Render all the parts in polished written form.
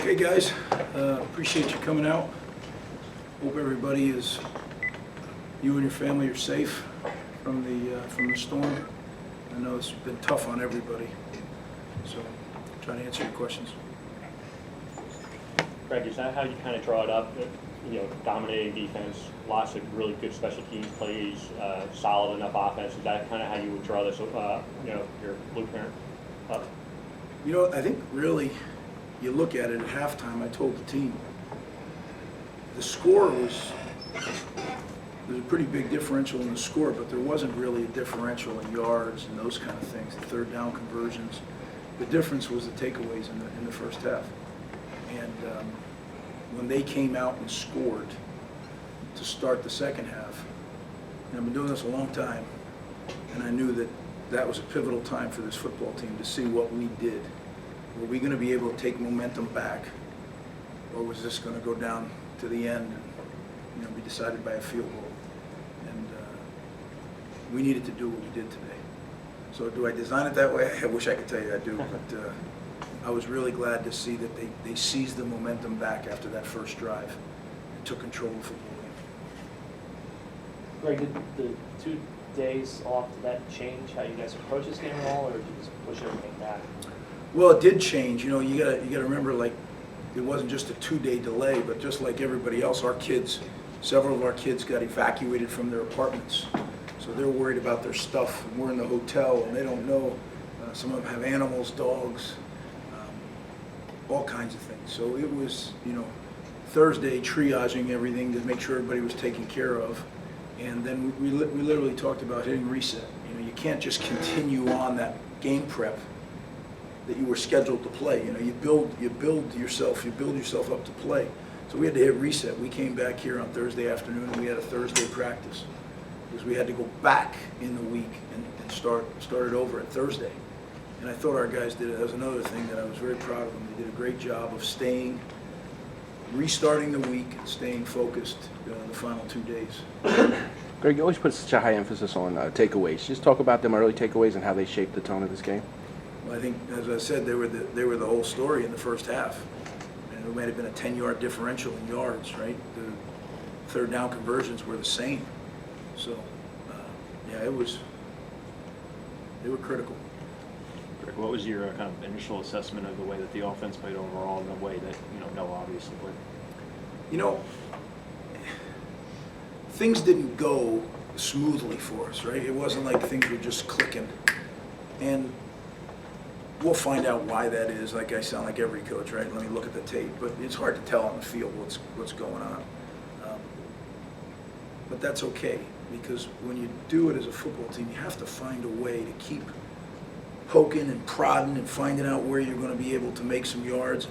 Okay, guys, appreciate you coming out. Hope everybody is, you and your family are safe from the storm. I know it's been tough on everybody, so try to answer your questions. Greg, is that how you kind of draw it up? Dominating defense, lots of really good special teams plays, solid enough offense. Is that kind of how you would draw this, your blueprint up? I think really, you look at it at halftime, I told the team, the score was, there's a pretty big differential in the score, but there wasn't really a differential in yards and those kind of things, the third down conversions. The difference was the takeaways in the first half. And when they came out and scored to start the second half, and I've been doing this a long time, and I knew that that was a pivotal time for this football team to see what we did. Were we going to be able to take momentum back, or was this going to go down to the end and be decided by a field goal? And we needed to do what we did today. So do I design it that way? I wish I could tell you I do, but I was really glad to see that they seized the momentum back after that first drive and took control of the football game. Greg, did the 2 days off, did that change how you guys approach this game at all, or did you just push everything back? Well, it did change. You gotta remember, like, it wasn't just a 2-day delay, but just like everybody else, several of our kids got evacuated from their apartments. So they're worried about their stuff, and we're in the hotel, and they don't know. Some of them have animals, dogs, all kinds of things. So it was, Thursday triaging everything to make sure everybody was taken care of. And then we literally talked about hitting reset. You can't just continue on that game prep that you were scheduled to play. You build yourself up to play. So we had to hit reset. We came back here on Thursday afternoon and we had a Thursday practice because we had to go back in the week and start it over at Thursday. And I thought our guys did it. That was another thing that I was very proud of them. They did a great job of restarting the week and staying focused the final 2 days. Greg, you always put such a high emphasis on takeaways. Just talk about them early takeaways and how they shaped the tone of this game. Well, I think, as I said, they were the whole story in the first half. And it might have been a 10-yard differential in yards, right? The third down conversions were the same. So, they were critical. Greg, what was your kind of initial assessment of the way that the offense played overall and the way that, Noah obviously played? Things didn't go smoothly for us, right? It wasn't like things were just clicking. And we'll find out why that is. Like, I sound like every coach, right? Let me look at the tape. But it's hard to tell on the field what's going on. But that's okay, because when you do it as a football team, you have to find a way to keep poking and prodding and finding out where you're going to be able to make some yards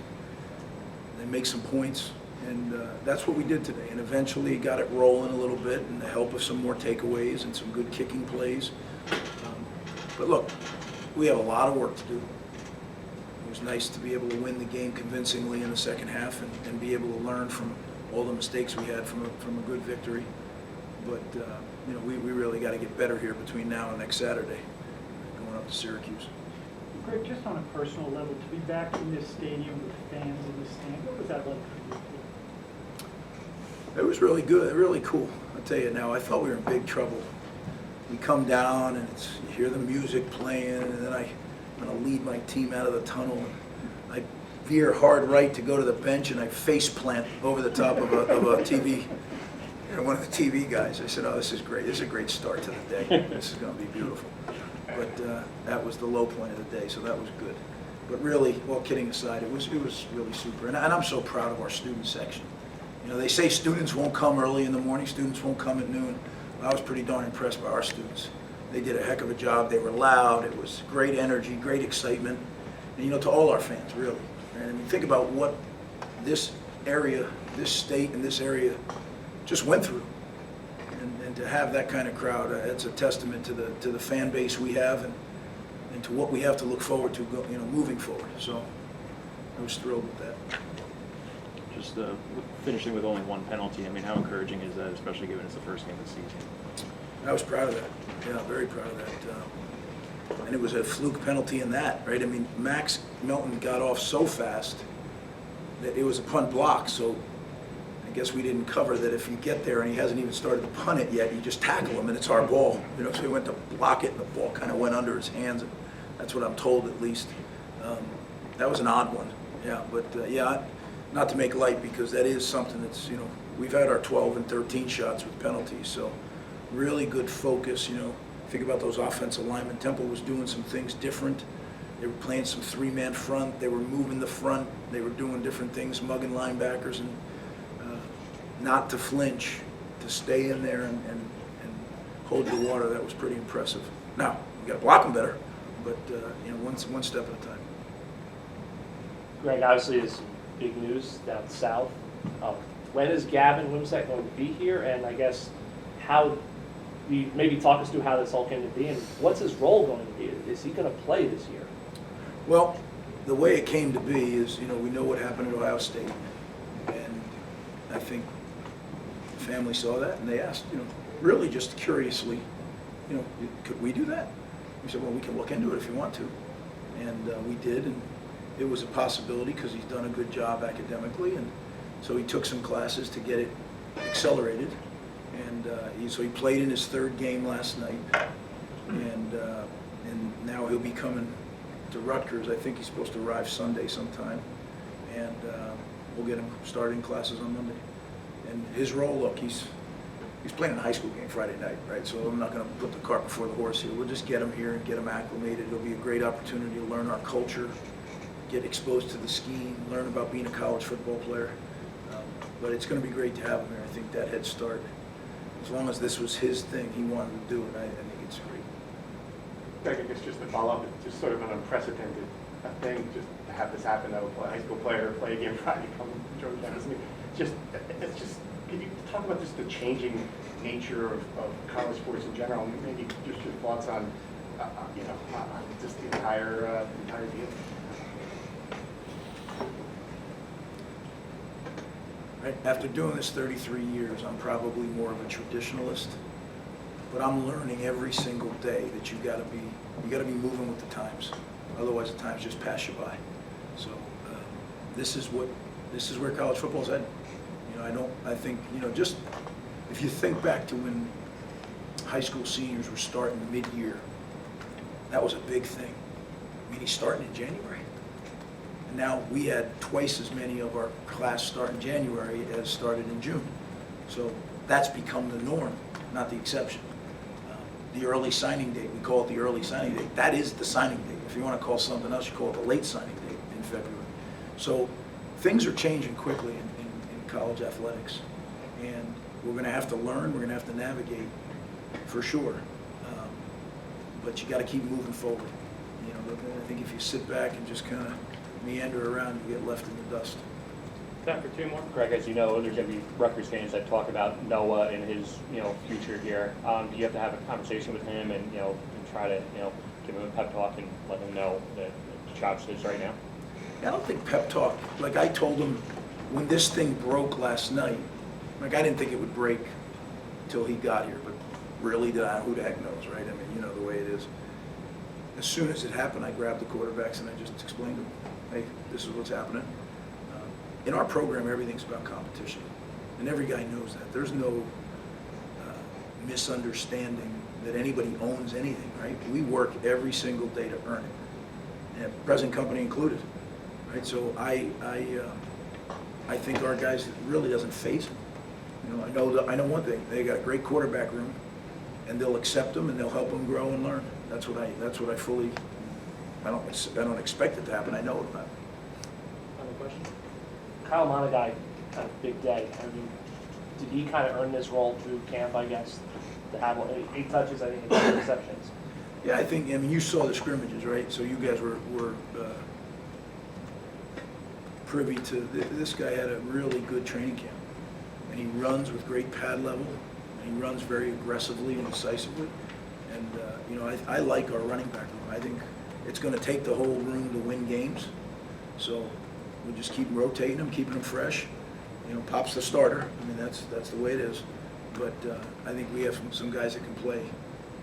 and make some points. And that's what we did today. And eventually got it rolling a little bit, and the help of some more takeaways and some good kicking plays. But look, we have a lot of work to do. It was nice to be able to win the game convincingly in the second half and be able to learn from all the mistakes we had from a good victory. But we really got to get better here between now and next Saturday, going up to Syracuse. Greg, just on a personal level, to be back in this stadium with fans in the stand, what was that like for you? It was really good, really cool. I'll tell you now, I thought we were in big trouble. We come down and you hear the music playing, and then I'm going to lead my team out of the tunnel. And I veer hard right to go to the bench, and I face plant over the top of a TV. One of the TV guys. I said, "Oh, this is great. This is a great start to the day. This is going to be beautiful." But that was the low point of the day, so that was good. But really, all kidding aside, it was really super. And I'm so proud of our student section. They say students won't come early in the morning, students won't come at noon. I was pretty darn impressed by our students. They did a heck of a job. They were loud. It was great energy, great excitement. And, to all our fans, really. And I mean, think about what this area, this state, and this area just went through. And to have that kind of crowd, it's a testament to the fan base we have and to what we have to look forward to, moving forward. So I was thrilled with that. Just finishing with only one penalty, how encouraging is that, especially given it's the first game of the season? I was proud of that. Yeah, very proud of that. And it was a fluke penalty in that, right? Max Melton got off so fast that it was a punt block, so I guess we didn't cover that if you get there and he hasn't even started to punt it yet, you just tackle him and it's our ball. You know, so he went to block it and the ball kind of went under his hands. That's what I'm told at least. That was an odd one, yeah. But yeah, not to make light because that is something that's, you know, we've had our 12 and 13 shots with penalties, so really good focus, you know. Think about those offensive linemen. Temple was doing some things different. They were playing some three-man front. They were moving the front. They were doing different things, mugging linebackers, and not to flinch, to stay in there and hold the water. That was pretty impressive. Now, we got to block them better, but you know, one step at a time. Greg, obviously, is big news down south. When is Gavin Wimsett going to be here? And I guess how, maybe talk us through how this all came to be, and what's his role going to be? Is he going to play this year? Well, the way it came to be is, you know, we know what happened at Ohio State, and I think the family saw that, and they asked, you know, really just curiously, you know, could we do that? We said, well, we can look into it if you want to, and we did, and it was a possibility because he's done a good job academically, and so he took some classes to get it accelerated, and so he played in his third game last night, and now he'll be coming to Rutgers. I think he's supposed to arrive Sunday sometime, and we'll get him started in classes on Monday. And his role, look, he's playing a high school game Friday night, right? So I'm not going to put the cart before the horse here. We'll just get him here and get him acclimated. It'll be a great opportunity to learn our culture, get exposed to the scheme, learn about being a college football player. But it's going to be great to have him here. I think that head start, as long as this was his thing, he wanted to do it, I think it's great. Greg, I guess just to follow up, it's just sort of an unprecedented thing just to have this happen, that a high school player play a game Friday come to Georgetown. It's just, could you talk about just the changing nature of college sports in general, and maybe just your thoughts on, you know, just the entire deal? Right? After doing this 33 years, I'm probably more of a traditionalist, but I'm learning every single day that you got to be moving with the times. Otherwise, the times just pass you by. So this is where college football's headed. You know, I think, you know, just if you think back to when high school seniors were starting mid-year, that was a big thing. I mean, he's starting in January. And now we had twice as many of our class start in January as started in June. So that's become the norm, not the exception. The early signing date, we call it the early signing date. That is the signing date. If you want to call something else, you call it the late signing date in February. So things are changing quickly in college athletics. And we're going to have to learn, we're going to have to navigate for sure. But you got to keep moving forward. You know, I think if you sit back and just kind of meander around, you get left in the dust. Time for two more. Greg, as you know, there's going to be Rutgers fans that talk about Noah and his, you know, future here. Do you have to have a conversation with him and, you know, and try to, you know, give him a pep talk and let him know that the job sits right now? I don't think pep talk. Like I told him when this thing broke last night, like I didn't think it would break until he got here, but really, who the heck knows, right? I mean, you know the way it is. As soon as it happened, I grabbed the quarterbacks and I just explained to them, hey, this is what's happening. In our program, everything's about competition, and every guy knows that. There's no misunderstanding that anybody owns anything, right? We work every single day to earn it, and present company included, right? So I think our guys, it really doesn't faze them. You know, I know one thing: they got a great quarterback room, and they'll accept them and they'll help them grow and learn. That's what I fully. I don't expect it to happen. I know it'll happen. Other question? Kyle Monagai, kind of big day. I mean, did he kind of earn this role through camp, I guess, to have 8 touches, I think, and 2 receptions? Yeah, I mean, you saw the scrimmages, right? So you guys were privy to, this guy had a really good training camp. And he runs with great pad level, and he runs very aggressively and decisively. And, you know, I like our running back room. I think it's going to take the whole room to win games. So we'll just keep rotating them, keeping them fresh. You know, Pop's the starter. I mean, that's the way it is. But I think we have some guys that can play.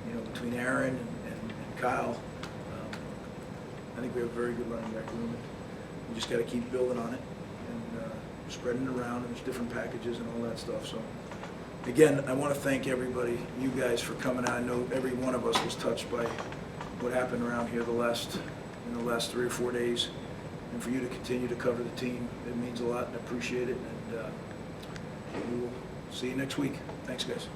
You know, between Aaron and Kyle, I think we have a very good running back room. We just got to keep building on it. And spreading it around, and there's different packages and all that stuff, so. Again, I want to thank everybody, you guys, for coming out. I know every one of us was touched by what happened around here in the last 3 or 4 days, and for you to continue to cover the team, it means a lot, and I appreciate it, and we will see you next week. Thanks, guys.